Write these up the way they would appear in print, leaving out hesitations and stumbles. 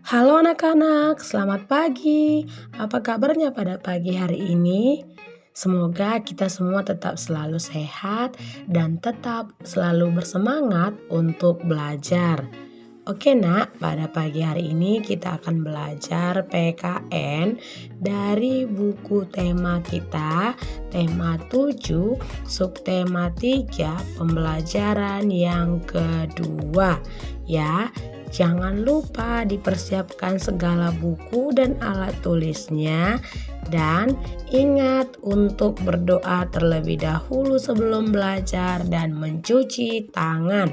Halo anak-anak, selamat pagi. Apa kabarnya pada pagi hari ini? Semoga kita semua tetap selalu sehat dan tetap selalu bersemangat untuk belajar. Oke nak, pada pagi hari ini kita akan belajar PKN dari buku tema kita, tema 7, subtema 3, pembelajaran yang kedua. Ya, jangan lupa dipersiapkan segala buku dan alat tulisnya. Dan ingat untuk berdoa terlebih dahulu sebelum belajar dan mencuci tangan.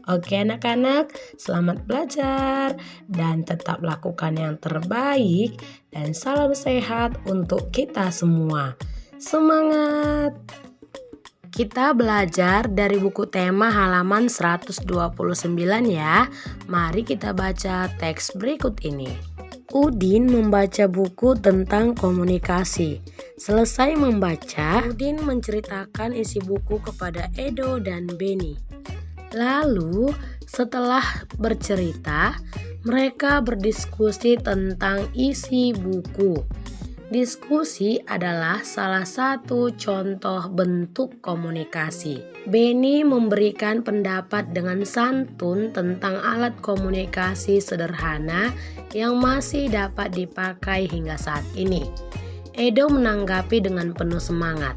Oke anak-anak, selamat belajar dan tetap lakukan yang terbaik dan salam sehat untuk kita semua. Semangat! Kita belajar dari buku tema halaman 129 ya. Mari kita baca teks berikut ini. Udin membaca buku tentang komunikasi. Selesai membaca, Udin menceritakan isi buku kepada Edo dan Beni. Lalu, setelah bercerita, mereka berdiskusi tentang isi buku. Diskusi adalah salah satu contoh bentuk komunikasi. Beni memberikan pendapat dengan santun tentang alat komunikasi sederhana yang masih dapat dipakai hingga saat ini. Edo menanggapi dengan penuh semangat.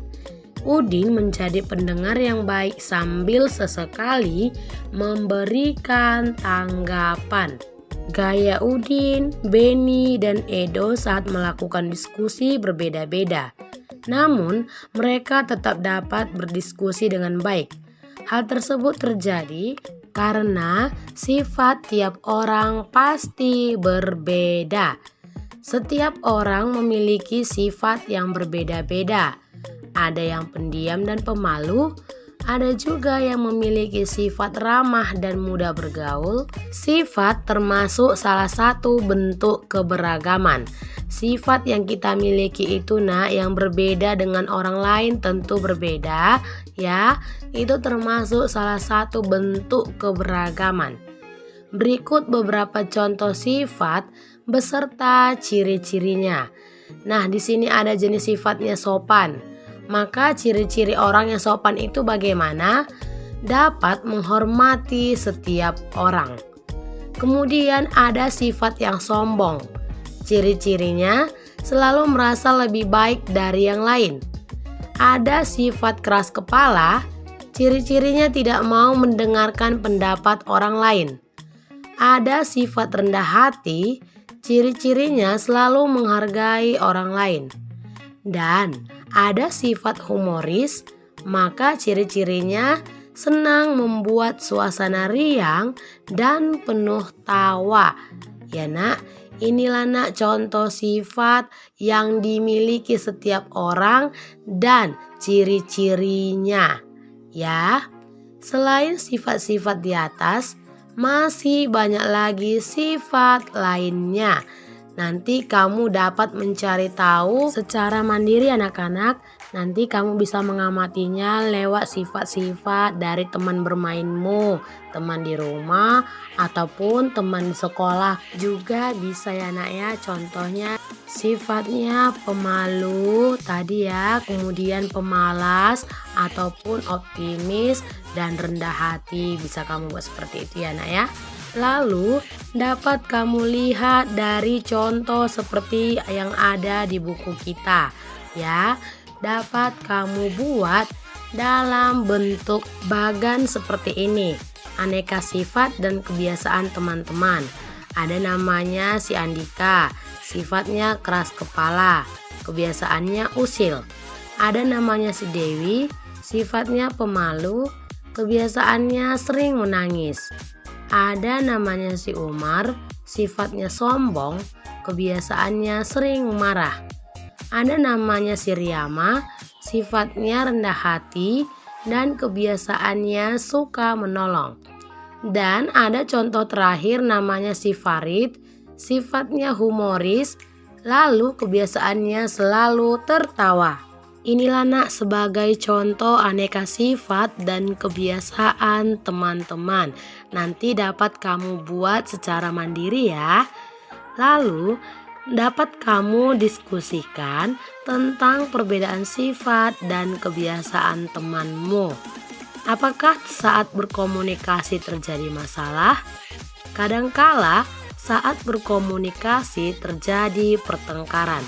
Udin menjadi pendengar yang baik sambil sesekali memberikan tanggapan. Gaya Udin, Beni, dan Edo saat melakukan diskusi berbeda-beda. Namun, mereka tetap dapat berdiskusi dengan baik. Hal tersebut terjadi karena sifat tiap orang pasti berbeda. Setiap orang memiliki sifat yang berbeda-beda. Ada yang pendiam dan pemalu, ada juga yang memiliki sifat ramah dan mudah bergaul. Sifat termasuk salah satu bentuk keberagaman. Sifat yang kita miliki itu yang berbeda dengan orang lain tentu berbeda ya. Itu termasuk salah satu bentuk keberagaman. Berikut beberapa contoh sifat beserta ciri-cirinya. Nah, di sini ada jenis sifatnya sopan. Maka ciri-ciri orang yang sopan itu bagaimana? Dapat menghormati setiap orang. Kemudian ada sifat yang sombong. Ciri-cirinya selalu merasa lebih baik dari yang lain. Ada sifat keras kepala. Ciri-cirinya tidak mau mendengarkan pendapat orang lain. Ada sifat rendah hati. Ciri-cirinya selalu menghargai orang lain. Dan ada sifat humoris, maka ciri-cirinya senang membuat suasana riang dan penuh tawa. Ya nak, inilah nak contoh sifat yang dimiliki setiap orang dan ciri-cirinya. Ya, selain sifat-sifat di atas, masih banyak lagi sifat lainnya. Nanti kamu dapat mencari tahu secara mandiri anak-anak. Nanti kamu bisa mengamatinya lewat sifat-sifat dari teman bermainmu, teman di rumah, ataupun teman di sekolah. Juga bisa ya nak ya, contohnya sifatnya pemalu tadi ya, kemudian pemalas, ataupun optimis dan rendah hati. Bisa kamu buat seperti itu ya nak ya. Lalu dapat kamu lihat dari contoh seperti yang ada di buku kita ya. Dapat kamu buat dalam bentuk bagan seperti ini. Aneka sifat dan kebiasaan teman-teman. Ada namanya si Andika, sifatnya keras kepala, kebiasaannya usil. Ada namanya si Dewi, sifatnya pemalu, kebiasaannya sering menangis. Ada namanya si Umar, sifatnya sombong, kebiasaannya sering marah. Ada namanya si Riyama, sifatnya rendah hati dan kebiasaannya suka menolong. Dan ada contoh terakhir namanya si Farid, sifatnya humoris, lalu kebiasaannya selalu tertawa. Inilah nak sebagai contoh aneka sifat dan kebiasaan teman-teman. Nanti dapat kamu buat secara mandiri ya. Lalu, dapat kamu diskusikan tentang perbedaan sifat dan kebiasaan temanmu. Apakah saat berkomunikasi terjadi masalah? Kadangkala, saat berkomunikasi terjadi pertengkaran.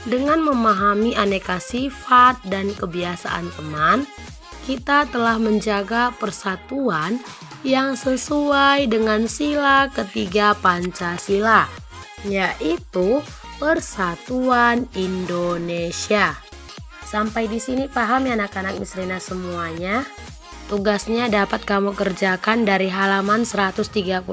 Dengan memahami aneka sifat dan kebiasaan teman, kita telah menjaga persatuan yang sesuai dengan sila ketiga Pancasila, yaitu Persatuan Indonesia. Sampai di sini paham ya anak-anak Miss Rina semuanya? Tugasnya dapat kamu kerjakan dari halaman 131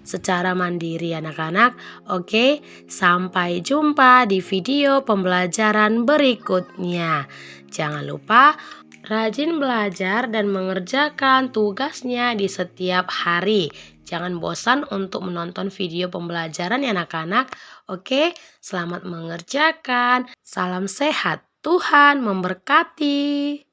secara mandiri anak-anak. Oke, sampai jumpa di video pembelajaran berikutnya. Jangan lupa rajin belajar dan mengerjakan tugasnya di setiap hari. Jangan bosan untuk menonton video pembelajaran ya anak-anak. Oke, selamat mengerjakan. Salam sehat. Tuhan memberkati.